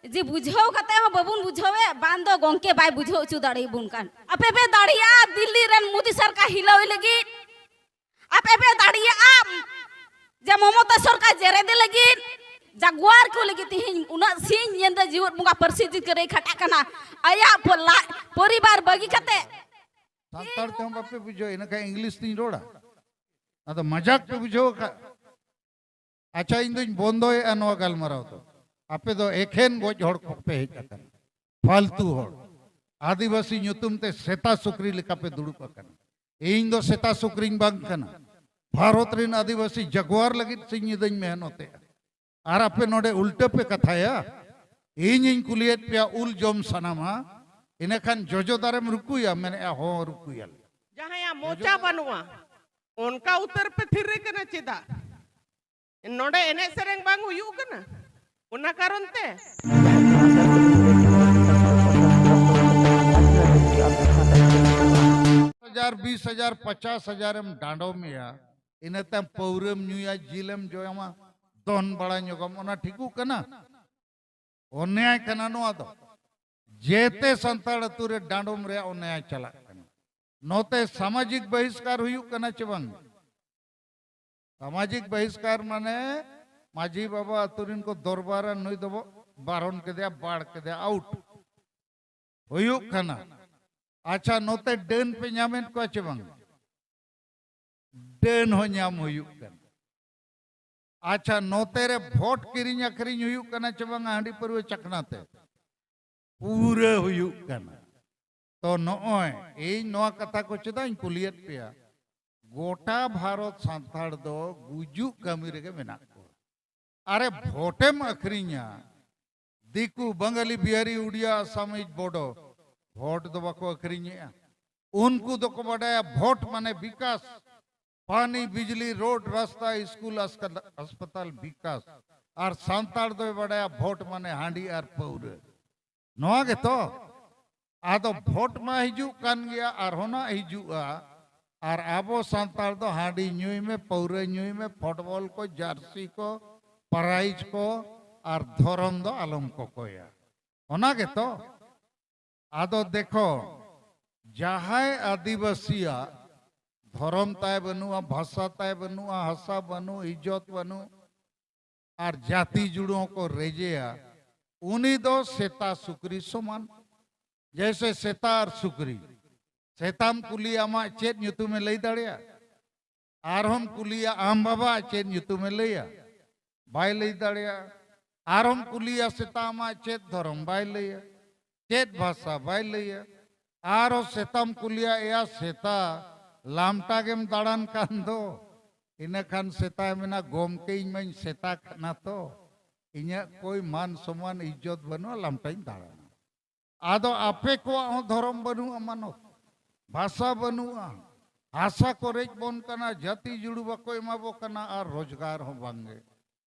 जी बुझाव कते हो बबुन बुझावे बांधो गोंके बाय बुझाव चु दाड़ी बुन कान अपे पे दाड़िया दिल्ली रन मोदी सरकार हिलावे लगी अपे पे दाड़िया जे ममता सरकार जेरे दे लगी जागवार को लगी तिहिन उना सिंह यंदा जीवन मुंगा परसी जी करे खटा कना आया परिवार बगी कते सांताड़ ते बापे बुझो इनका इंग्लिश नी रोड़ा अद मजाक पे बुझो का अच्छा इन दिन बंदो ए अनवा गलमराव तो आपे दो एखेन गोज हड़ को पे हेज अकन फालतू हड़ आदिवासी nyutum ते सेता सुक्री लेका पे दुड़ुप अकन इन दो सेता सुक्री बांग कना भारत रिन आदिवासी जगवार लगी सिंह दिन मेहनते आर आपे नोडे उल्टे पे कथाया इन कुलियत पे उल जोम सनामा इने खान जोजो दारेम रुकुया मैंने हो रुकुया जहाँ यहाँ मोचा बनुआ उनका उत्तर पे थिरे कना चिदा नोडे एने सेरेंग बांग हुयू कना उन्ना कारण ते 20,000 50,000 एम डांडो में या इन्हें तम पौरम न्यूया जिलम जो यमा दोन बड़ा न्योगम उन्ना ठीकू कना उन्याय कना नो आदो जेते संताड़ तुरे डांडो में उन्याय चला कना नोते सामाजिक बहिष्कार हुयू कना चबंग सामाजिक बहिष्कार माने माझी बाबा अतुरिन को दरबार नुई दबो बारन के दिया बाढ़ के दिया आउट हुयू कना अच्छा नोते डेन पे न्यामेन को अच्छे बंग डेन हो न्याम हुयू कना अच्छा नोते रे वोट किरिंग अखरिंग हुयू कना चबंग हांडी परवे चकनाते पूरे हुयू कना तो नोय ए नोआ कथा को चेदा कुलियत पेया गोटा भारत सांताड़ दो गुजू कमी रे मेना अरे भोटेम अखरिंगा दिकू बंगाली बिहारी उड़िया आसामीज बोडो भोट दो बको अखरिंगा उनको तो को बड़ाया भोट माने विकास पानी बिजली रोड रास्ता स्कूल अस्पताल विकास और सांताड़ दो बड़ाया भोट माने हांडी और पौर नोआ के तो आदो भोट में हिजू कान गया और होना हिजूआ और आबो सांताड़ दो हांडी न्यूई में पौरे न्यूई में फुटबॉल को जर्सी को प्राइज को और धर्म दो आलम को कोया होना के तो आदो देखो जहां आदिवासिया धर्म ताय बनुआ भाषा ताय बनुआ हसा बनु इज्जत बनु और जाति जुड़ों को रेजेया उन्हीं दो सेता सुक्री समान जैसे सेता और सुक्री सेताम कुलिया मा चेत ᱧᱩᱛᱩᱢ में लई दाड़िया आरहम कुलिया आम बाबा चेत ᱧᱩᱛᱩᱢ में लईया बाय लई दाड़िया आरहम कुलिया सेतामा चेत धर्म बाय लईया चेत भाषा बाय लईया आरो सेताम कुलिया या सेता लामटा गेम दाड़ान कान दो इने खान सेता मेना गोम के इन में सेता खाना तो इन्या कोई मान सम्मान इज्जत बनुआ लामटा इन दाड़ान आदो आपे को धर्म बनुआ मानो भाषा बनुआ आशा को रेज बन कना जाति जुड़ू बको एमाबो कना और रोजगार हो बांगे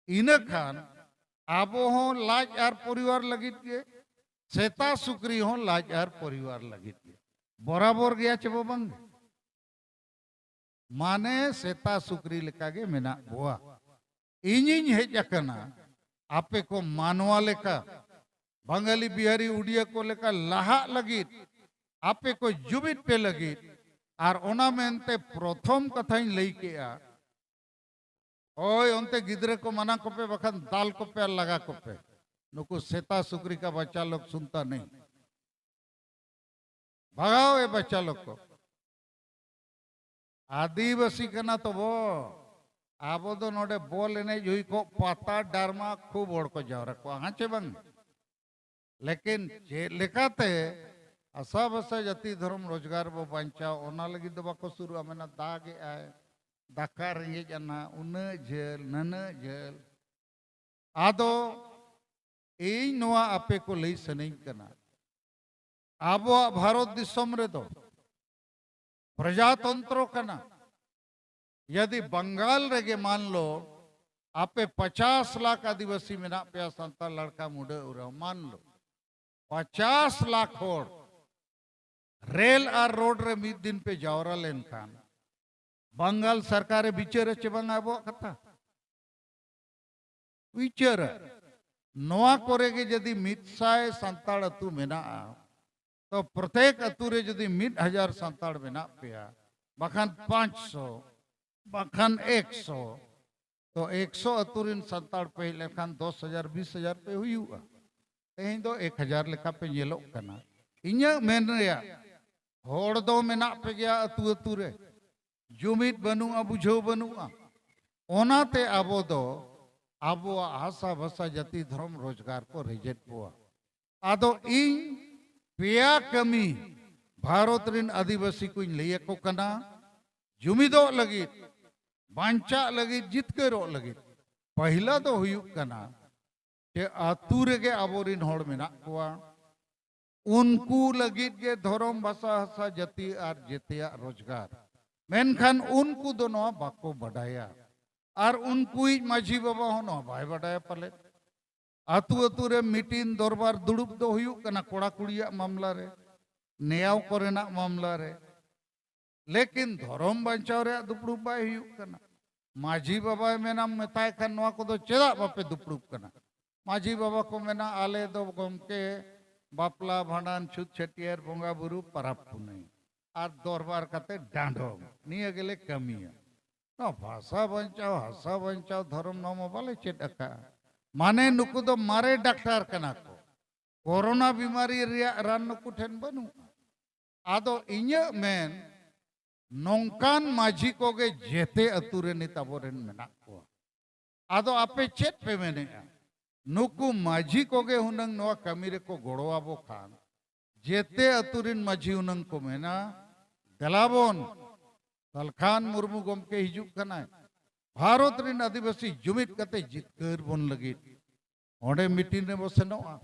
इन खान आबो हो लाज और परिवार लगित के सेता सुक्री हो लाज और परिवार लगित के बराबर गया चबो बांगे माने सेता सुक्री लेका गे मेना बोआ इनिन हेज अकना आपे को मानवा लेका बंगाली बिहारी उड़िया को लेका लाहा लगित आपे को जुबित पे लगी और ओना मेनते प्रथम कथा लई केया ओय ओंते गिदरे को मना को पे बखन दाल को पे लगा को पे नुको सेता सुक्री का बच्चा लोग सुनता नहीं भगाओ ये बच्चा लोग को आदिवासी कना तो वो आबो दो नोडे बोल ने जुई को पाता डरमा खूब ओड़ को जाओ रखो हाँ चे बंग लेकिन लेखाते सब जाति धर्म रोजगार बो बंचा ओना लगी दो बाको शुरू अमेना दागे आए दाका रेंगे जाना उन झेल नन झेल आदो ए नोआ आपे को लई सनई कना आबो भारत दिसम रे दो प्रजातंत्रो कना यदि बंगाल रेगे मान लो आपे 50 लाख आदिवासी मेना पे संता लड़का मुडे उरा मान लो 50 लाख होड़ रेल और रोड रे मिद दिन पे जावरा लेन खान बंगाल सरकार बिचर चे बंग आबो कथा बिचर नोआ कोरे के यदि 100 सान्ताड़ अतु मेना तो प्रत्येक अतु रे यदि 1000 सान्ताड़ मेना पेया बखान 500 बखान 100 तो 100 अतु रिन सान्ताड़ पे लेखान 10,000 20,000 पे हुआ तेहिं दो 1,000 लेखा पे येलो कना इन्या मेन रेया होड़ दो मेना पे गया अतु अतु रे जुमित बनुआ बुझो बनुआ ओनाते आबो दो आबो आशा भाषा जाति धर्म रोजगार को रिजेक्ट हुआ आदो इन पेया कमी भारत रिन आदिवासी को लैया को कना जुमिदो लगी बांचा लगी जितकरो लगी पहला तो हुयुक कना के आतु रेगे आबो रिन होड़ मेना कोआ उनको लगी के धर्म भाषा भाषा जाति और जेतिया रोजगार मेनखान उनको दोनों बाको बढ़ाया और उनको माझी बाबा होनो भाई बढ़ाया पले आतु आतु रे मीटिंग दरबार दुड़ुब दो हुयुक कना कोड़ा कुड़िया मामला रे नेयाव कोरेना मामला रे लेकिन धर्म बचाव रे दुपड़ुब बाय हुयुक कना माझी बाबा मेना मेताय खान नोआ को दो चेदा बापे दुपड़ुब कना माझी बाबा को मेना आले दो गमके बापला भांडान छुत छटियार बोंगा बुरु परब पुनई और दरबार कते डांडो निया गेले कमिया ना भाषा बचाओ धर्म नाम बाले चेद अका माने नुकु दो मारे डॉक्टर कना को कोरोना बीमारी रिया रान नुकु ठेन बनु आदो इन्या मेन नौकान माझी को गे जेते अतुरे निताबोरेन मेना को आदो आपे चेत पे मेने नुकु माझी को गे हुनंग नवा कमीरे को गोड़वाबो खान जेते अतुरिन माझी हुनंग को मेना दलाबोन तलखान मुर्मू गमके हिजुक कना भारत रिन आदिवासी जुमित कते जितकर बोन लगी ओंडे मीटिंग रे बसेनोआ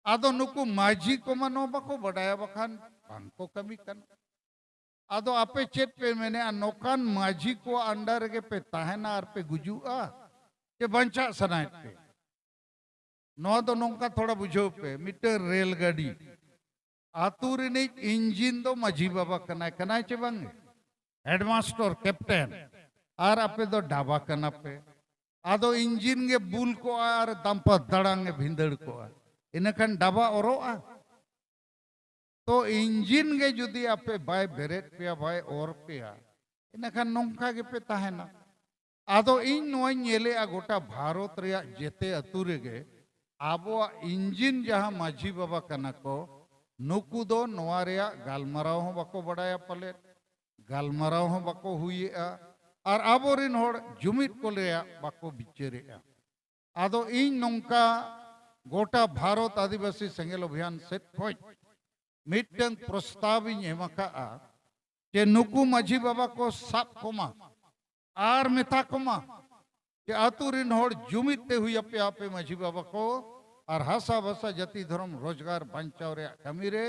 आदो नुकु माझी को मनो बको बडाया बखान बांको कमी कन आदो आपे चेत पे मैंने नौकान माझी को अंडर के पे ताहना और पे गुजुआ के बंचा सनाइत पे नो तो नौका थोड़ा बुझो पे मीटर रेलगाड़ी आतु रिनी इंजिन दो माझी बाबा कना चे बांगे हेडमास्टर कैप्टन और आपे दो डाबा कना पे आदो इंजिन के बुल को और दंपा दड़ांगे भिंदड़ को इनखान डाबा ओरो तो इंजिन के जुदी आपे बाय बेरेट पे बाय और पे इनखान नौका के पे ताहेना आदो इन नोय नेले गोटा भारत रिया जेते अतु रेगे आबो इंजिन जहां माझी बाबा कना को नुकु दो नोआ रिया गालमाराव हो बको बडाया पले गालमाराव हो बको हुईआ और आबोरिन होड़ जुमित को लेया बको बिचेरेआ आदो इन नौका गोटा भारत आदिवासी सेंगेल अभियान सेट खोज मिटंग प्रस्ताव एमका जे नुकु माझी बाबा को साब कोमा और मेता कोमा जे आतुरिन होड़ जुमित ते हुई अपे आपे माझी बाबा को और हासा भाषा जाति धर्म रोजगार बंचाव रे कमी रे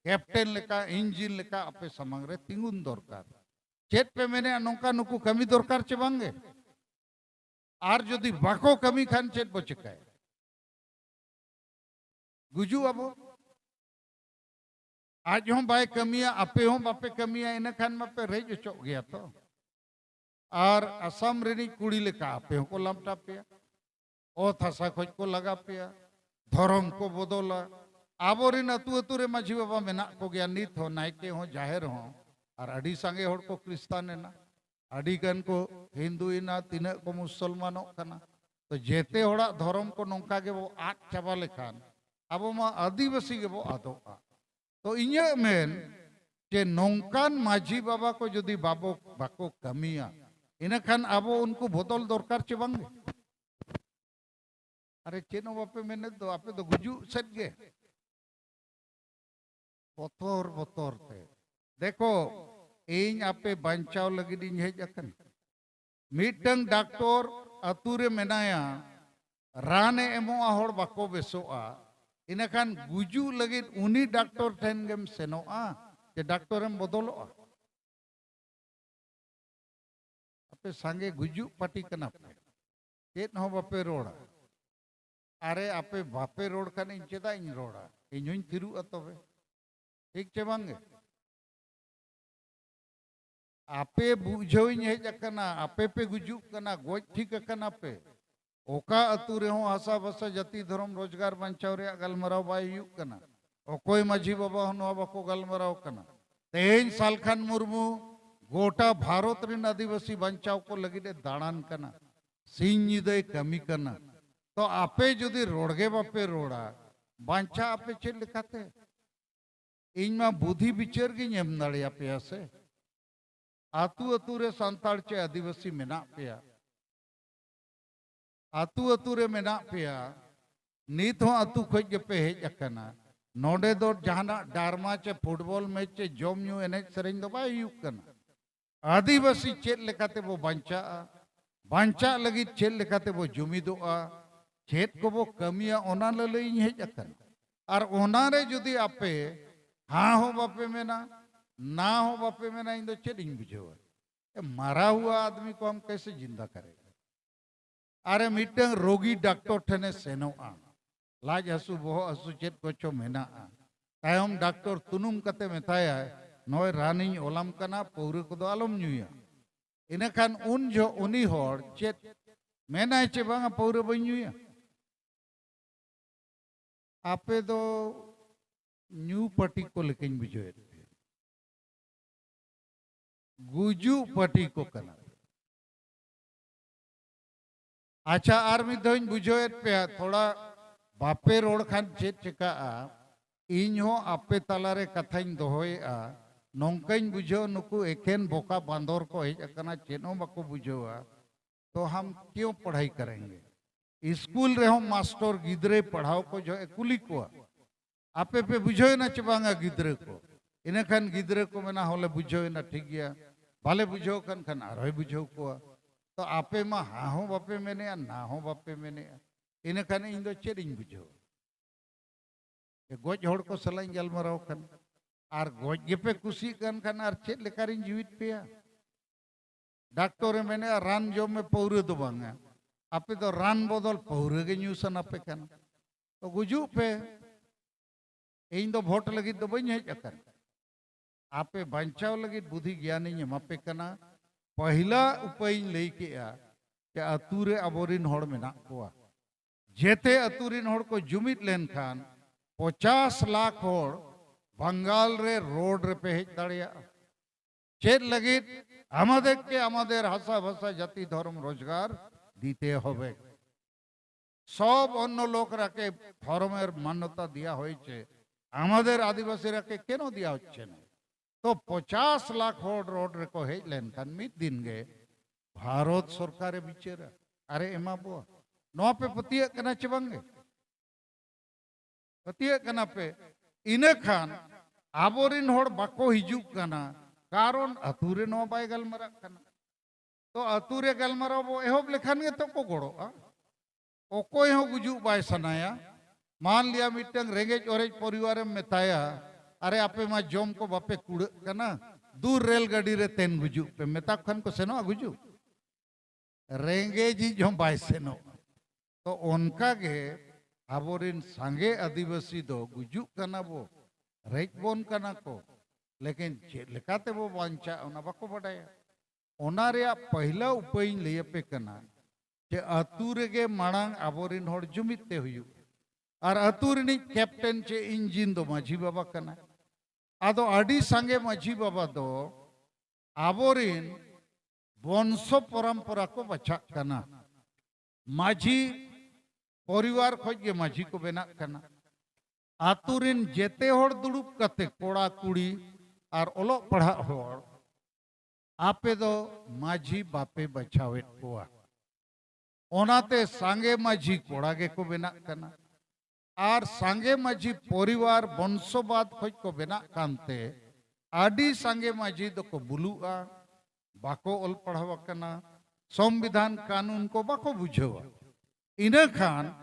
कैप्टन लेका इंजिन लेका अपे समंग रे तिंगुन दरकार चेत पे मैंने नौका नुकु कमी दरकार चे बांगे और जदि बाको कमी खान चेत बो चिकाय गुजु अबो आज हम बाय कमिया अपे हम बापे कमिया इन खान मापे रेज चो गया तो और असम रेनी कुड़ी लेका अपे को लमटा पे ओ थासा खोज को लगा पे धर्म को बदला आबोरिन अतु अतु रे माझी बाबा मेना को गया नित हो नायके हो जाहिर हो और अड़ी संगे होड़ को क्रिस्तान ना अड़ी गन को हिंदू ना तीन को मुसलमानों कना तो जेते होड़ा धर्म को नौका के वो आठ चाबा लेखान अब मा आदिवासी के वो आदोआ तो इन्या मेन जे नौकान माझी बाबा को जदि बाबो बाको कमिया इनखान आबो उनको बदल दरकार चे बांगे अरे चेनो बापे मैंने तो आपे तो गुजु सेट गे बतौर बतौर थे देखो इन आपे बंचाव लगी इन हेज अकन मीटंग डॉक्टर अतुरे मेनाया राने एमोआ होड़ बाको बेसोआ इनखान गुजु लगी उनी डॉक्टर ठेन गेम सेनोआ जे डॉक्टर एम बदलोआ आपे संगे गुजु पाटी कना पे चेत हो बापे रोड़ा अरे आपे बापे रोड का नहीं चेदा इन रोड़ा इन थिरु अतवे ठीक चे बांगे आपे बुझो इन हेज कना आपे पे गुजु कना गोज ठीक कना पे ओका अतु रे हो आशा बसा जाति धर्म रोजगार बंचाव रे गलमराव बाय हुयुग कना ओकोय माझी बाबा नो बाको गलमराव कना तेन सालखान मुर्मू गोटा भारत रिन आदिवासी बंचाव को लगिदे दाड़ान कना सिंह निदय कमी कना तो आपे जुदी रोड़गे बापे रोड़ा बांचा आपे चेद लेखाते इन मा बुद्धि विचार की एम दाड़िया पेया से आतु अतु रे सांताड़ चे आदिवासी मेना पेया आतु अतु रे मेना पेया नीत हो अतु खोज के पे हेज अकना नोडे दो जहाना डारमा चे फुटबॉल मैच चे जोम न्यू एनेज सरेंग दो बाय हुयुग कना आदिवासी चेद लेखाते वो बांचा लगी चेद लेखाते वो जुमिदोआ चेद को वो कमिया ओना ललई हेज अकना और ओना रे जुदी आपे हाँ हो बापे मेना ना हो बापे मेना इन दो चेद इन बुझेवा मरा हुआ आदमी को हम कैसे जिंदा करेंगे अरे मिटंग रोगी डॉक्टर ठने सेनोआ लाज हसु बोह हसु चेद कोचो मेना तायम डॉक्टर तुनुम कते मेताया नोय रानी ओलाम कना पौरे को दो आलम न्यूया इने खान उन जो उनी होड़ चेद मेना चे बांगा पौरे बन्यूया आपे दो न्यू पार्टी को लेकिन बुझे गुजू पार्टी को कना अच्छा आर मिधोइन बुझे पे थोड़ा बापे रोड खान चेद चिका इन हो आपे तलारे कथाइन दोहोया नौकाइन बुझो नुकु एकेन बोका बांदोर को हेज अकना चेनो बको बुझोआ तो हम क्यों पढ़ाई करेंगे स्कूल रे हम मास्टर गिदरे पढ़ाओ को जो एकुली को आपे पे बुझो ना चबांगा गिदरे को इने खान गिदरे को मेना होले बुझो ना ठीक गया भले बुझो खान खान आरोय बुझो को तो आपे मा हाँ हो बापे मैंने ना हो बापे मैंने इने खान इन दो चेद इन बुझो गोज होड़ को सलाइन गलमराव खान आर गोज गेपे कुसी खान आर चेद लेकारिन जीवित पेया डॉक्टर मैंने रान जो में पौरे दो बांगा आपे तो रान बदल पौरे के न्यूसन आपे खान तो गुजू पे इन दो वोट लगी तो बन हेज अकन आपे बंचाव लगी बुद्धि ज्ञान इन मापे कना पहला उपाय लई केया के अतुरे अबोरिन होड़ मेना कोआ जेते अतुरिन होड़ को जुमित लेन खान 50 लाख होड़ बंगाल रे रोड रे पे हेज दाड़िया चेद लगी आमादेर के आमादेर हासा भाषा जाति धर्म रोजगार दीते होबे सब अन्य लोक राके धर्मेर मान्यता दिया होयेछे आमादेर आदिवासी राके केनो दिया होच्छे ना तो 50 लाख होड़ रोड रे को हेज लेन खान मिद दिन गे भारत सरकारे बिचारा अरे एमा बो नोआ पे पतिया कना चबांगे पतिया कना पे इने खान आबोरिन होड़ बाको हिजुक कना कारण अतुरे नो बाय गलमरा कना तो अतुरे गलमरा बो एहोब लेखान गे तो को गोड़ो ओकोय हो गुजु बाय सनाया मान लिया मिटंग रेंगेज ओरेज परिवार में मेताया अरे आपे मा जोम को बापे कुड़ कना दूर रेलगाड़ी रे तेन गुजु पे मेता खान को सेनो गुजु रेंगेज ही जो बाय सेनो तो उनका गे आबोरिन सांगे आदिवासी दो गुजु कना बो रेज बोन कना को लेकिन लेकाते वो बांचा ओना बाको बडाया ओना रे पहला उपाय लई पे कना जे अतुरे गे मांग आबोरिन होड़ जुमिते हुयु और अतुरनी कैप्टन चे इंजिन दो माझी बाबा कना आदो आडी सांगे माझी बाबा दो आबोरिन वंश परंपरा को बचा कना माझी परिवार खोज गे माझी को बेना कना आतुरिन जेते होड़ दुड़ुब कते कोड़ा कुड़ी और ओलो पढ़ा होड़ आपे दो माझी बापे बचावेट कोआ ओनाते सांगे माझी कोड़ा गे को बेना कना और सांगे माझी परिवार वंशवाद खोज को बेना कांते आडी सांगे माझी दो को बुलुआ बाको ओल पढ़ावा कना संविधान कानून को बाको बुझेवा इने खान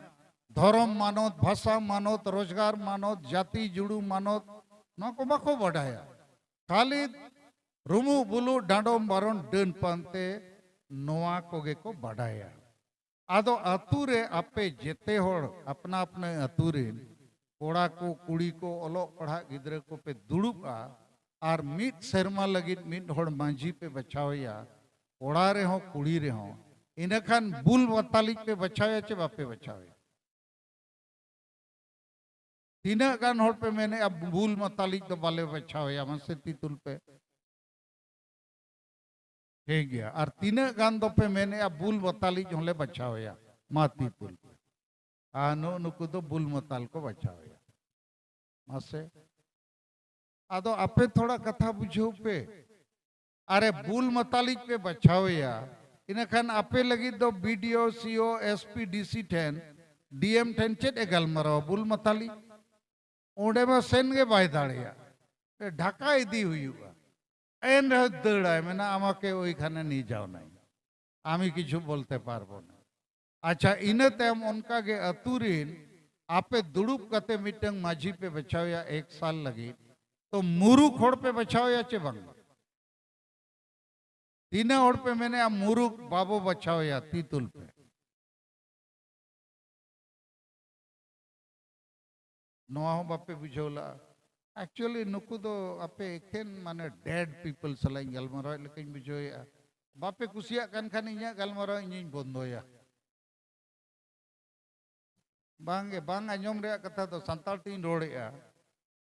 धर्म मानोत भाषा मानोत रोजगार मानोत जाति जुड़ू मानोत ना को बाको बढ़ाया खाली रुमु बुलु डांडोम बारोन डन पानते नोआ कोगे को बढ़ाया आदो अतुरे आपे जेते होड़ अपना अपने अतुरे कोड़ा को कुड़ी को ओलो पढ़ा गिद्रे को पे दुड़ुबा और मिट शर्मा लगी मिट होड़ मांझी पे बचावया कोड़ा रे हो कुड़ी रे हो इन खान बुल बताली पे बचावे चे बापे बचावे तीना गान होड़ पे मैंने अब बुल बताली तो बाले बचावे या मसे तीतुल पे ठीक गया और तीना गान दो पे मैंने अब बुल बताली जोले बचावे या माती तुल पे नो नुकु दो बुल मताल को बचावे या मसे आदो आपे थोड़ा कथा बुझो पे अरे बुल मताली पे बचावे या इन खान आपे लगी दो BDO CO SP DC 10 DM 10 चेत एगल मरो बुल मताली ओडे में सेन के बाय दाड़िया ढाका इदी हुआ एन रह दड़ा मैंने आमा के ओई खाने नहीं जाओ नहीं आमी किछु बोलते पारबो ना अच्छा इने तेम उनका के अतुरीन आपे दुड़ुप कते मीटिंग माझी पे बचाओ या 1 साल लगी तो मुरु खोड़ पे बचाओ या चे बंग तीन ओर पे मैंने आ मुरु बाबो बचाओ या तीतुल पे नोआ हो बापे बुझोला एक्चुअली नुकु दो आपे एकेन माने डेड पीपल सलाई गलमरो लेकिन बुझोया बापे कुसिया कान खान इnya गलमरो इᱧ बंदोया बांगे बांग आंजम रे कथा तो संताल तीन रोड़ेया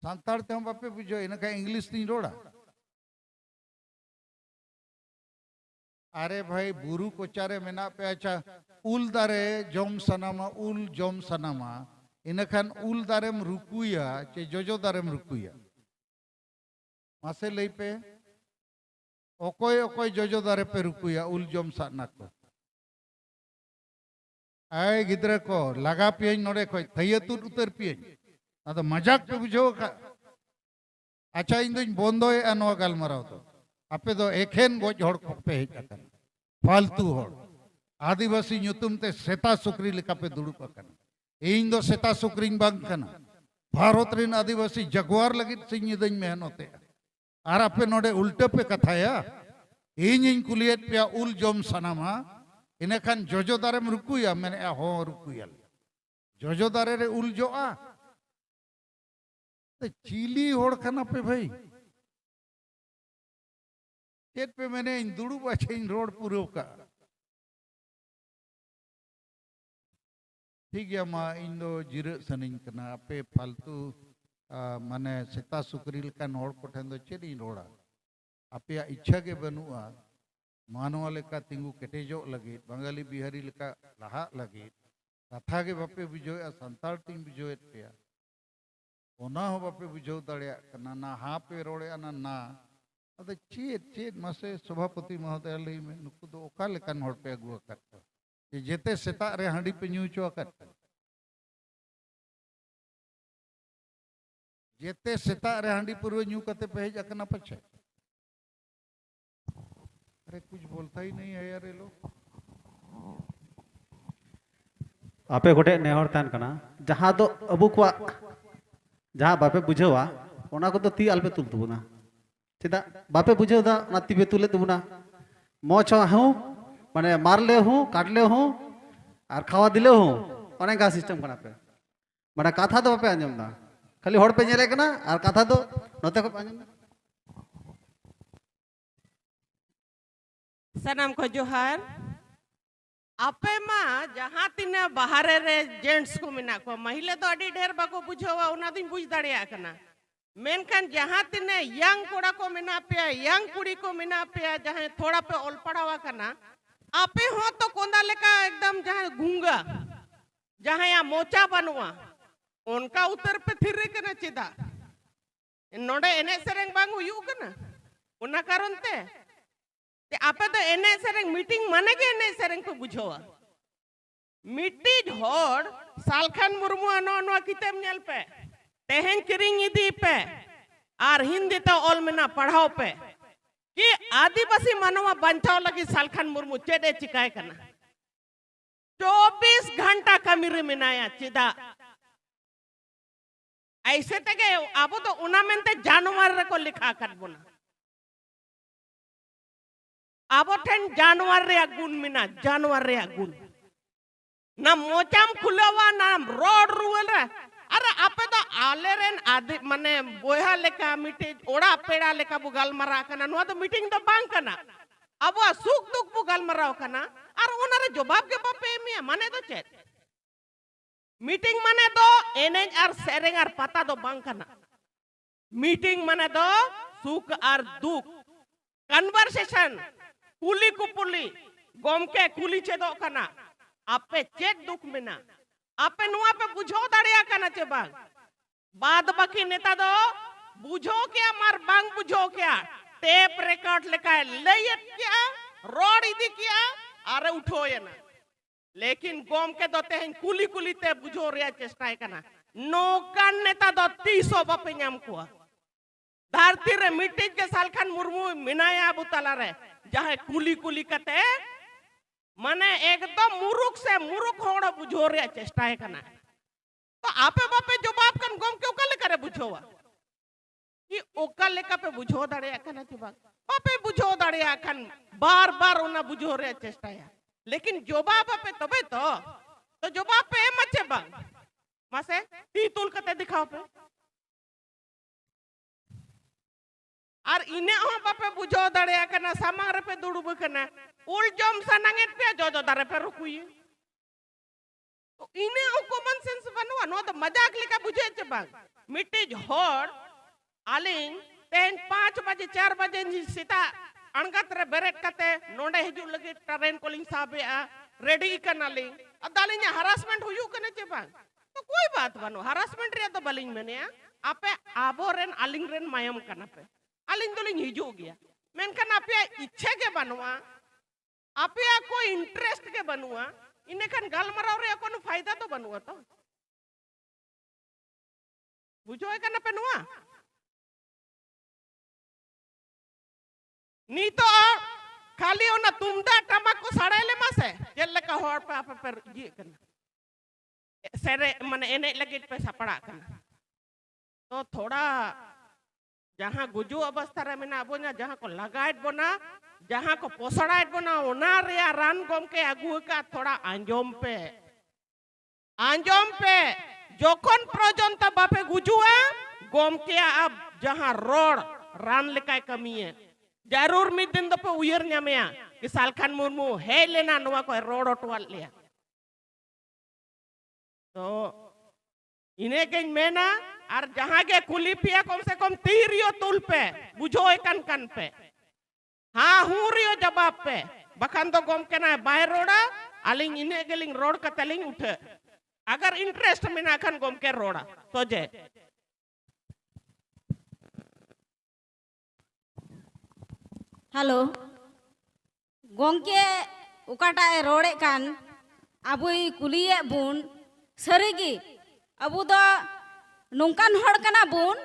संताल ते हम बापे बुझो इनका इंग्लिश तीन रोड़ा अरे भाई बुरु कोचारे मेना पे अच्छा उल दारे जम सनामा उल जम सनामा इनखान उल दारेम रुकुया चे जोजो दारेम रुकुया मासे लई पे ओकोय ओकोय जोजो दारे पे रुकुया उल जम साना को आए गिद्रे को लगा पियन नोड़े कोई थयतुर उतर पियन अदो मजाक पे बुझो का अच्छा इन दिन बोंदोय अनवा गलमराव तो आपे दो एखेन गोज होड़ पे हेज अकन फालतू होड़ आदिवासी ᱧᱩᱛᱩᱢ ते सेता सुकरी लेका पे दुड़ुप अकन इन दो सेता सुकरीन बांग कना भारत रिन आदिवासी जगवार लगी सिंह दኝ मेहनते आर आपे नोडे उल्टे पे कथाया इन कुलियत पे उल जम सनामा इने खान जोजो दारेम रुकुया मैंने हो रुकुया जोजो दारे रे उल जोआ तो चीली होड़ खाना पे भाई चेत पे मैंने इन दुड़ुब अच्छे इन रोड पूर्व का ठीक है माँ इन दो जिरे सनिंग करना आपे फालतू माने सेता सुकरी लेका नोड़ कोठेन दो चेत इन रोड़ा आपे इच्छा के बनुआ मानवा लेका तिंगु केटेजो लगे बंगाली बिहारी लेका लहा लगे कथा के बापे बुझोया संताल टिंग बुझोएत पे ओना हो बापे बुझो दड़िया कना ना हा पे रोड़े ना ना अदे चेत चेत मसे सभापति महोदय लई में नुकु दो ओका लेकान होड़ पे अगुआ करता ये जेते सेता रे हांडी पे न्यू चो करता जेते सेता रे हांडी पूर्व न्यू कते पे हेज अकना पछे अरे कुछ बोलता ही नहीं है यार ये लोग आपे गोटे नेहर तान कना जहां दो अबु को जहां बापे बुझेवा ओना को तो ती आलपे तुल तबुना चेदा बापे बुझेदा ना ती पे तुले तबुना मोच हूं माने मारले हूं काटले हूं और खावा दिले हूं ओने का सिस्टम कना पे माने कथा दो बापे आंजम दा खाली होड़ पे नेरे कना और कथा दो नते को आंजम दा सनम को जोहार आपे मा जहां तिना बाहरे रे जेंट्स को मिना को महिला तो अडी ढेर बाको बुझोवा उना दिन बुझ दाड़िया कना मेनखान जहां तिने यंग कोड़ा को मिना पे यंग कुड़ी को मिना पे जहां थोड़ा पे ओल पड़ावा कना आपे हो तो कोंदा लेका एकदम जहां गूंगा जहां या मोचा बनवा उनका उतर पे थिरे कना चिदा नोडे एने सेरेंग बांग हुयु कना उना कारण ते आपे तो एने सेरेंग मीटिंग माने के एने सेरेंग को बुझोवा मिट्टी होड़ सालखान मुर्मू अनो अनो कितेम नेल पे तेहन किरिंग इदी पे आर हिंदी तो ऑल मेना पढ़ाओ पे कि आदिवासी मानवा बंचाओ लगी सालखान मुर्मू चेडे चिकाय कना 24 घंटा कमिरी मिनाया चिदा ऐसे तके अब तो उना मेनते जानवर को लिखा कर बोना अब ठन जानवर रे गुण मिना जानवर रे गुण ना मोचाम खुलवा ना रोड रुल रे अरे आपे तो आले रेन आदि माने बोया लेका मीटिंग ओड़ा पेड़ा लेका बुगाल मरा कना नुआ तो मीटिंग तो बांग कना अब सुख दुख बो गलमराव कना और ओनारे जवाब के बापे एमिया माने दो चेत मीटिंग माने दो एनेज और सेरेंग और पता दो बांग कना मीटिंग माने दो सुख और दुख कन्वर्सेशन कुली कुपुली गोमके कुली चेदो कना आपे चेक दुख मिना आपे नुआ पे बुझो दाड़िया कना चे बांग बाद बाकी नेता दो बुझो क्या मार बांग बुझो क्या टेप रिकॉर्ड लेका लेयत क्या रोड इदी क्या अरे उठो ये ना लेकिन गोम के दोते हैं कुली कुली ते बुझो रिया चेष्टा कना नौकान नेता दो 300 बापे नाम कुआ धरती रे मिट्टी के सालखान मुर्मू मिनाया बुतला रे जहाँ कुली कुली कते माने एकदम मुरुक से मुरुक होड़ा बुझो रिया चेष्टा कना तो आपे बापे जवाब कन गोम के ओकले करे बुझोवा कि ओकले का पे बुझो दड़े कना चे बापे बुझो दड़े कन बार बार उना बुझो रिया चेष्टा लेकिन जवाब पे तबे तो जवाब पे मचे बांग मासे ती तुल कते दिखाओ पे और इने हो बापे बुझो दड़े कना सामांग रे पे दुड़ुब कना उल जम सनांगेट पे जो दारे पे रुकुई तो इने हो कॉमन सेंस बनवा नो तो मजाक लेका बुझे चे बांग मिट्टी होड़ आलिंग तेन 5 बजे 4 बजे सीता अणगत रे बेरेट कते नोंडे हिजु लगे ट्रेन कोलिंग साबे रेडी कनाली अदालिंग हरासमेंट हुयु कने चे बांग तो कोई बात बनो हरासमेंट रे तो बलिंग मेने आपे आबोरेन आलिंग रेन मायम कना पे आलिंग दोलिंग हिजु गया मेनकन आपे इच्छा के बनवा आपे कोई इंटरेस्ट के बनवा इने कन गालमराव रे कोनो फायदा तो बनवा तो बुझो कना पे नुआ नी तो खाली ओना तुमदा टमाक को सड़ाइले मासे जेल का होड़ पे आप पर ये करना सेरे माने एने लगे पे सपड़ा करना तो थोड़ा जहां गुजु अवस्था रे मेना बोना जहां को लगाइट बोना जहां को पोसड़ाइट बोना ओना रे रान गोम के अगु का थोड़ा आंजोम पे जोखन पर्यंत बापे गुजुआ गोम के अब जहां रोड रान लेकाय कमी है जरूर मिद दिन दो पे उयर न्यामया कि सालखान मुर्मू है लेना नुआ को रोड ओटवाल लिया तो इन्हें के मेना और जहां के कुली पिया कम से कम तीरियो तुल पे बुझो एकन कन पे हाँ हूँ रियो जवाब पे बखान तो गोम के ना बाहर रोड़ा अलिंग इन्हें के लिंग रोड का तलिंग उठे अगर इंटरेस्ट में ना खन गोम के रोड़ा तो जे हेलो गोंके उकाटा रोड़े कान अबुई कुलिये बुन सरीगी अबु दो नोंकान हड़ कना बुन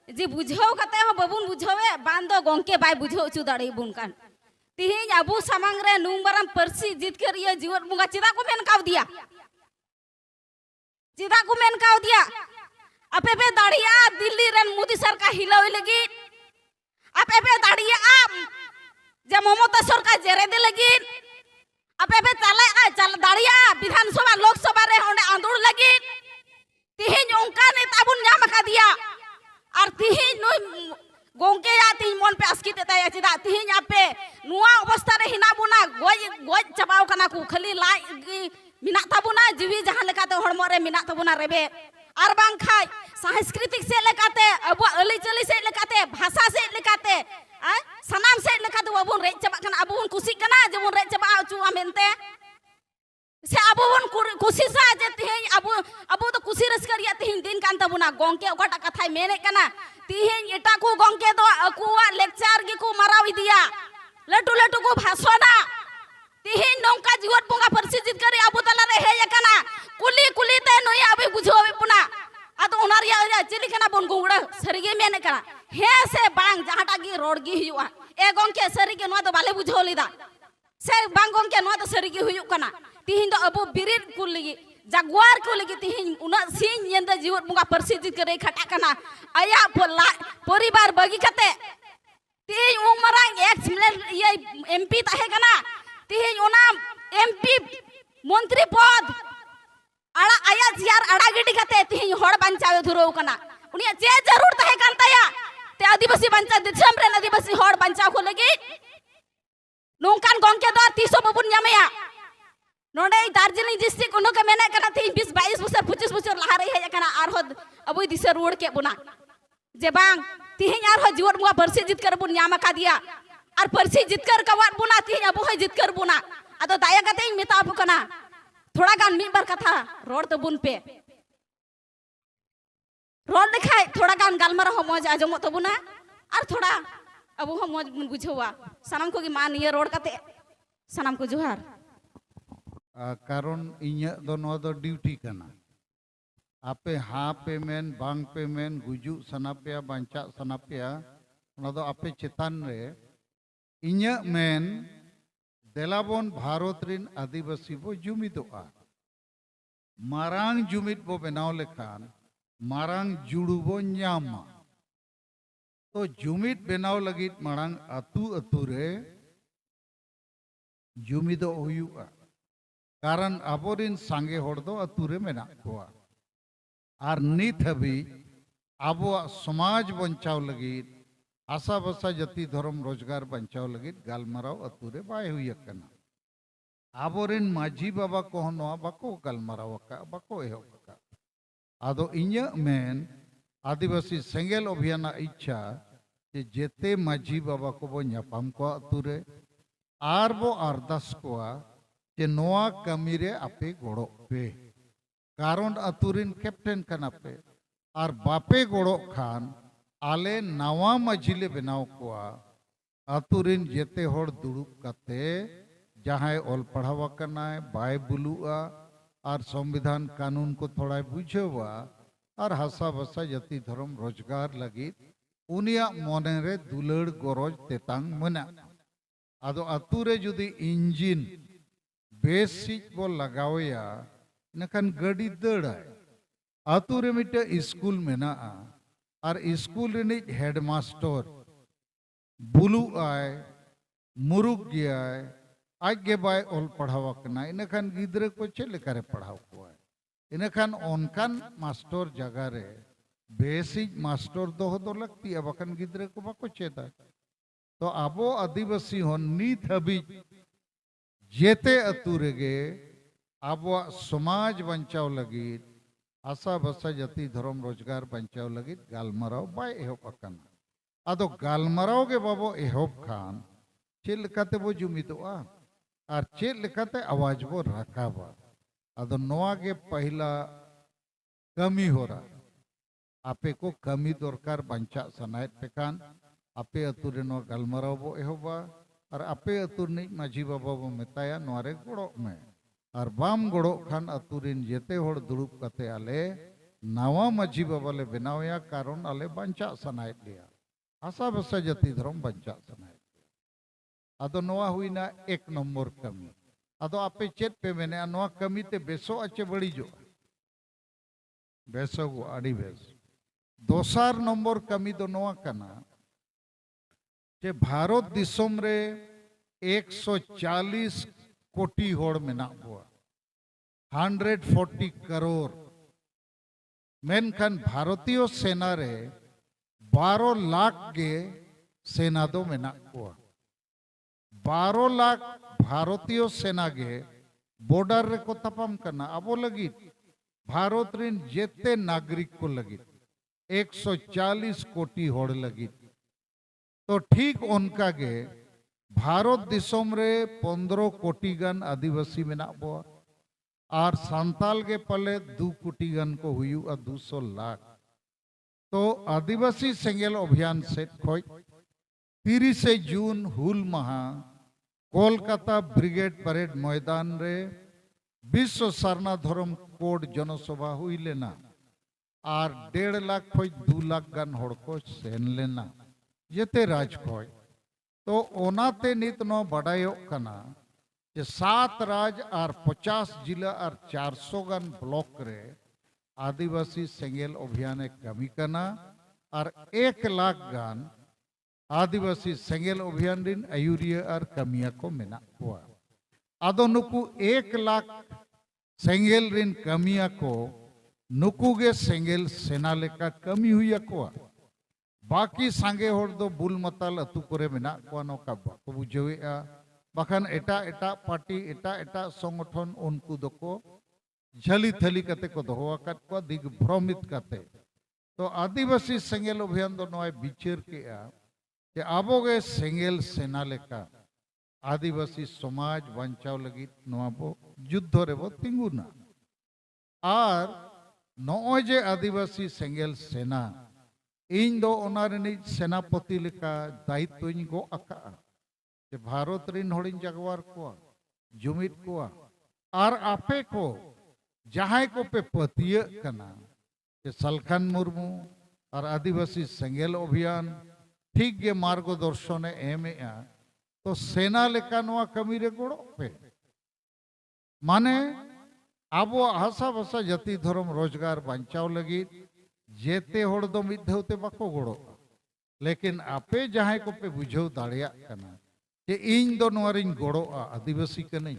जी बुझाव कते हो बबुन बुझावे बान दो गोंके बाय बुझाव चु दाड़ी बुन कान तिहिं अबु सामांग रे नुंबरम परसी जीत कर ये जीवन मुंगा चिदा को मेन काव दिया अपे पे दाड़िया दिल्ली रेन मोदी सरकार हिलावे लगी अपे पे दाड़िया जे ममता सरकार जेरे दे लगी अपे पे चल दाड़िया विधानसभा लोकसभा रे होंडे आंदोलन लगी तिहिं उनका नेता बुन नाम का दिया और तिहिं गोंके या तिहिं मन पे अस्कित ताया चिदा तिहिं आपे नुआ अवस्था रे हिना बुना गोज चबाव कना को खाली लाई मिना ताबुना जीवी जहां लेकाते हड़मो रे मिना ताबुना रेबे और बांग खाय सांस्कृतिक से लेकाते अब अली चली से लेकाते भाषा से लेकाते सनाम से लेकाते अबुन रे चबा कना अबुन खुशी कना जेबुन रे चबा चुआ मेनते से अबुन खुशी सा जे तिहिं अबु तो खुशी रसकरिया तिहिं दिन कान ताबुना गोंके ओटा कथाय मेने कना तिहिं एटा को गोंके दो अकुआ लेक्चर गी को मराव दिया लटू लटू को भाषणा तिहिं नौका जीवन बोंगा परसी जित करी अबु तला रे हे कना कुली कुली ते नई अबे बुझोवे पुना आतो ओनारिया चिली कना बोन गुंगड़ा सरीगे मेने कना हे से बांग जहाटा गी रोडगी हुआ ए गोंके सरीगे नो तो बाले बुझोलिदा से बांग गोंके नो तो सरीगे हुयु कना तिहिं दो अबु बिरिर कुली जागवार को लगी तिहिं उना सिन यंद जीवन बोंगा परसी जित करे खटा कना आया परिवार बगी कते तिहिं उमरा एक्स ये एमपी ताहे कना तिहिं ओना एमपी मंत्री पद आड़ा आया जियार आड़ा गिडी कते तिहिं होड़ बंचावे धुरो कना उनिया जे जरूर तहे कान तया ते आदिवासी बंचा दिसम रे आदिवासी होड़ बंचाव को लगी नौकान गोंके दो तीसो बबुन ᱧᱟᱢᱮᱭᱟ नोडे दार्जिलिंग डिस्ट्रिक्ट उनो के मेने कना थी 20-22 बছর 25 बছर लहा रही है कना आर हो अबु दिसे रुड़ के बुना जे बांग तिहिं आर हो जीवन मुआ बरसी जितकर बुन ᱧᱟᱢ का दिया और परसी जितकर कवात बुना तिहिं अबु है जितकर बुना अदो दाया कते मेता अबु कना थोड़ा गान मी बार कथा रोड तो बुन पे रोड दिखाई थोड़ा गान गालमारा हो मौज आजमो तो बुना और थोड़ा अबु हो मौज बुन बुझवा सनम को की मान ये रोड कते सनम को जोहार कारण इᱧᱟᱹᱜ ᱫᱚ ᱱᱚᱣᱟ ᱫᱚ ᱰᱤᱭᱩᱴᱤ ᱠᱟᱱᱟ ᱟᱯᱮ ᱦᱟ ᱯᱮ ᱢᱮᱱ ᱵᱟᱝ ᱯᱮ ᱢᱮᱱ ᱜᱩᱡᱩᱜ ᱥᱟᱱᱟ ᱯᱮᱭᱟ ᱵᱟᱧᱪᱟᱜ ᱥᱟᱱᱟ ᱯᱮᱭᱟ ᱚᱱᱟ ᱫᱚ ᱟᱯᱮ ᱪᱮᱛᱟᱱ ᱨᱮ ᱤᱧᱟᱹᱜ ᱢᱮᱱ ᱫᱮᱞᱟᱵᱚᱱ ᱵᱷᱟᱨᱚᱛ ᱨᱤᱱ ᱟᱹᱫᱤᱵᱟᱹᱥᱤ ᱵᱚ ᱡᱩᱢᱤᱫᱚᱜᱼᱟ ᱢᱟᱨᱟᱝ ᱡᱩᱢᱤᱫ ᱵᱚ ᱵᱮᱱᱟᱣ ᱞᱮᱠᱷᱟᱱ ᱢᱟᱨᱟᱝ ᱡᱩᱲᱩ ᱵᱚ ᱧᱟᱢᱟ तो जुमिद बनाव लगित मांग अतु अतु रे जुमिदो हुयुआ कारण आबोरिन सांगे होड़ दो अतु रे मेना कोआ आर नित हबी आबो समाज बंचाव लगित आशा बसा जति धर्म रोजगार बंचाव लगित गालमाराव अतु रे बाय हुयकना आबोरिन माझी बाबा को नोआ बाको गालमाराव का बाको एहोब का आदो इᱧ मेन आदिवासी सेंगेल अभियान इच्छा जे जेते माझी बाबा को बो ᱧᱟᱯᱟᱢ को अतुरे आर बो अरदास को जे नोआ कमी रे आपे गोड़ो पे कारण अतुरिन कैप्टन कना पे आर बापे गोड़ो खान आले नवा माझीले बनाव को अतुरिन जेते होड़ दुड़ुब कते जहां ओल पढ़ावा करना है बाय बुलुआ और संविधान कानून को थोड़ा बुझेवा और हसा बसा जति धर्म रोजगार लगी उनिया मोने रे दुलड़ गरज तेतांग मना आदो अतुरे जुदी इंजिन बेसिक बो लगावया नखन गड़ी दड़ा अतुरे मिटे स्कूल मेना और स्कूल रे हेडमास्टर बुलु आय मुरुग गयाय आज के बाय ओल पढ़ावा कना इनखान गिद्रे को चले करे पढ़ाव को इनखान ओनकान मास्टर जगह रे बेसिक मास्टर दो लगती है बखन गिद्रे को बाको चेता तो आबो आदिवासी हो नीत हबी जेते अतुरे गे आबो समाज बंचाव लगी आशा बसा जति धर्म रोजगार बंचाव लगी गालमाराव बाय एहोब अकना आदो गालमाराव के बाबो एहोब खान चेल लेकाते बो जुमिदोआ और चेल लेकाते आवाज बो राखाबा अदो नोआ के पहला कमी हो रहा आपे को कमी दरकार बंचा सनायत पेकान आपे अतुरे नो गालमाराव बो एहोबा और आपे अतुर नि माझी बाबा बो मेताया नोरे गोड़ो में और बाम गोड़ो खान अतुरिन जेते होड़ दुड़ुब कते आले नवा माझी बाबा ले बनावया कारण आले बंचा सनायत लिया आशा बसा जति धर्म बंचा सनायत अदो नोआ हुईना 1 नंबर कमी अदो आपे चेत पे मैंने नोआ कमी ते बेसो अच्छे बड़ी जो बेसो को आड़ी बेस दोसार नंबर कमी दो नोआ कना जे भारत दिसोम रे 140 कोटी होड़ मेना हुआ 140 करोड़ मेनखान भारतीय सेना रे 12 लाख के सेना दो मेना हुआ 12 लाख भारतीय सेना गे बॉर्डर रे को तपाम करना अबो लगी भारत रिन जेते नागरिक को लगी 140 कोटी होड़ लगी तो ठीक उनका गे भारत दिसोम रे 15 कोटी गन आदिवासी मेना बो और सांताल के पले 2 कोटी गन को हुई 200 लाख तो आदिवासी सेंगेल अभियान से खोज 30 जून हुल महा कोलकाता ब्रिगेड परेड मैदान रे विश्व सारना धर्म कोड जनसभा हुई लेना और 1.5 लाख खोज 2 लाख गन होड़ को सेन लेना जेते राज खोज तो ओनाते नित नो बड़ायो कना जे 7 राज और 50 जिला और 400 गन ब्लॉक रे आदिवासी सेंगेल अभियान कमी कना और 1 लाख गन आदिवासी सेंगेल अभियान दिन आयुरिया और कमिया को मेना हुआ आदो नुकु 1 लाख सेंगेल रिन कमिया को नुकु गे सेंगेल सेना लेका कमी हुई को बाकी सांगे होड़ दो बुल मताल अतु करे मेना को नोका बाको बुझेवेआ बाखान एटा एटा पार्टी एटा एटा संगठन उनको दको झली थली कते को दोहो आकात को दिग्भ्रमित कते तो आदिवासी सेंगेल अभियान दो नोय बिचार केआ कि आबोगे सेंगेल सेना लेका आदिवासी समाज बंचाव लगी नोआ बो युद्ध रे बो तिंगुना और नोय जे आदिवासी सेंगेल सेना इन दो ओनारनी सेनापति लेका दायित्व गो आका जे भारत रिन होड़िन जगवार को जुमित को और आपे को जहां को पे पतिय कना जे सलखान मुर्मू और आदिवासी सेंगेल अभियान ठीक गे मार्गदर्शन एमेआ तो सेना लेका नोआ कमी रे गोड़ो पे माने आबो हासा भाषा जाति धर्म रोजगार बंचाव लगी जेते होड़ दो मिद धौते बाको गोड़ो लेकिन आपे जहां को पे बुझाव दाड़िया कना जे इन दो नोरिन गोड़ो आदिवासी कने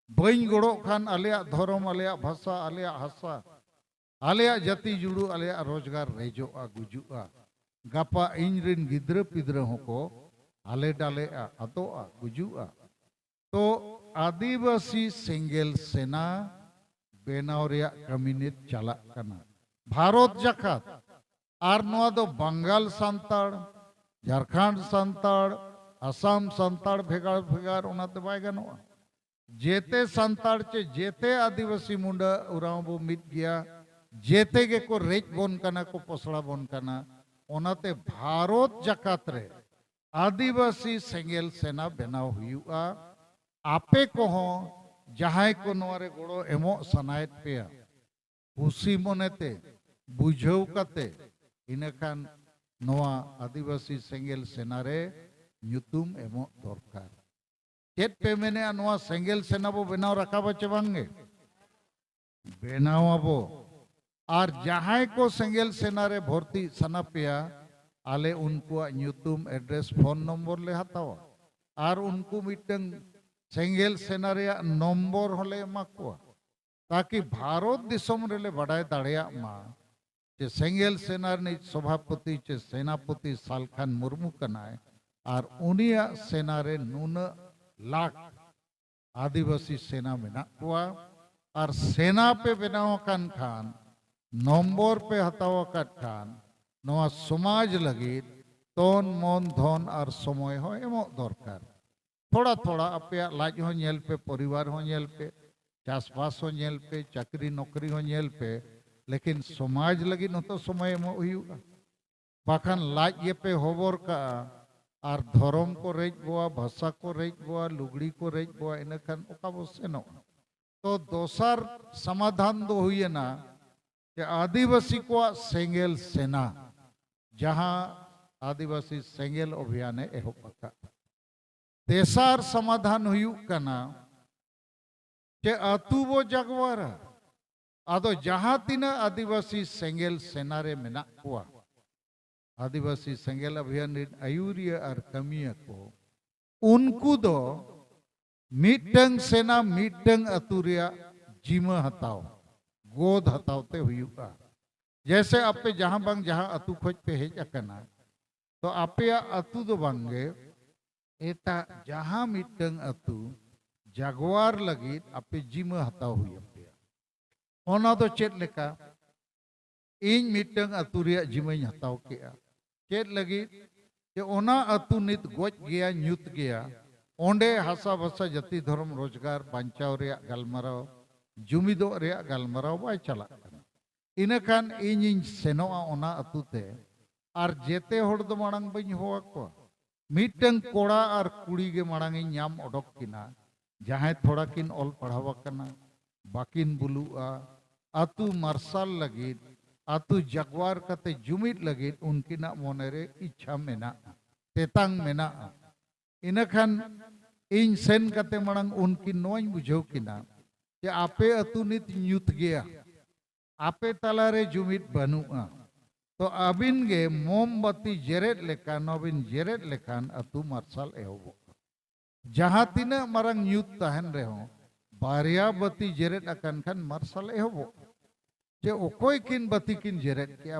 बइन गोड़ो खान आलिया धर्म आलिया भाषा आलिया हासा आलिया जाति जुड़ू आलिया रोजगार रेजोआ गुजुआ गापा इन रिन गिद्र पिद्र होको आले डाले आदोआ गुजुआ तो आदिवासी सेंगेल सेना बेनाव रेया कमिनित चला कना भारत जकात और नोआ दो बंगाल सांताड़ झारखंड सांताड़ आसाम सांताड़ भेगार भेगार ओनाते बाय गानोआ जेते सांताड़ चे जेते आदिवासी मुंडा उराव बो मित गया जेते के को रेज बोन कना को पोसड़ा बोन कना ओनाते भारत जकात रे आदिवासी सेंगेल सेना बेनाव हुआ आपे को हो जहां को नोरे गोड़ो एमो सनायत पेया खुशी मनेते बुझाव कते इनखान नोआ आदिवासी सेंगेल सेना रे ᱧᱩᱛᱩᱢ एमो दरकार चेत पे मेने नोआ सेंगेल सेना बो बेनाव रखाबा चे बांगे बेनाव आबो और जहां को सेंगेल सेना रे भर्ती सना पेया आले उनको ᱧᱩᱛᱩᱢ एड्रेस फोन नंबर ले हतावा और उनको मिटंग सेंगेल सेना रे नंबर होले माकुआ ताकि भारत दिसम रेले बड़ाय दाड़िया मा जे सेंगेल सेना ने सभापति चे सेनापति सालखान मुर्मू कनाय और उनिया सेना रे नून लाख आदिवासी सेना मेना कुआ और सेना पे बनाव कान खान नंबर पे हताव खान नोआ समाज लगी तोन मन धन और समय हो एमो दरकार थोड़ा थोड़ा अपे लाज हो नेल पे परिवार हो नेल पे चाषबास हो नेल पे चाकरी नौकरी हो नेल पे लेकिन समाज लगी न तो समय एमो हुआ बाखान लाज ये पे होबर का और धर्म को रेज बोआ भाषा को रेज बोआ लुगड़ी को रेज बोआ इनखान ओका बो सेनो तो दोसर समाधान दो हुई ना कि आदिवासी को सेंगेल सेना जहां आदिवासी सेंगेल अभियान एहोका तेसार समाधान हुई कना के अतु बो जगवारा आदो जहां तीना आदिवासी सेंगेल सेना रे मेना कुआ आदिवासी सेंगेल अभियान आयुरिया और कमिया को उनको दो मीटंग सेना मीटंग अतुरिया जिमा हताओ गोद हतावते हुआ जैसे आपे जहां बंग जहां अतु खोज पे हेज अकना तो आपे अतु दो बंगे एटा जहां मीटंग अतु जागवार लगी आपे जिमा हताव हुआ पे ओना दो चेत लेका इन मीटंग अतुरिया जिमाई हताव केआ चेत लगी कि ओना अतु नित गोज गया न्यूत गया ओंडे हासा भाषा जाति धर्म रोजगार बंचाव रे गलमाराव जुमिदो रे गलमाराव बाय चला इनखान इन सेनोआ ओना अतुते और जेते होड़ दो मांग बई होआ को मीटंग कोड़ा और कुड़ी के मांग नाम ओडक किना जहां थोड़ा किन ऑल पढ़ावा कना बाकिन बुलुआ अतु मार्शल लगी अतु जगवार कते जुमिद लगी उनकिना मोनेरे इच्छा मेना तेतांग मेना इनखान इन सेन कते मांग उनकी नोई बुझाव किना कि आपे अतु नित न्यूत गया आपे तलारे जुमिद बनुआ तो अबिन गे मोमबत्ती जेरेट लेखान अबिन जेरेट लेखान अतु मार्शल एहोबो जहां तीना मारंग न्यूत तहन रहो बारिया बत्ती जेरेट अकन खान मार्शल एहोबो जे ओकोय किन बत्ती किन जेरेट के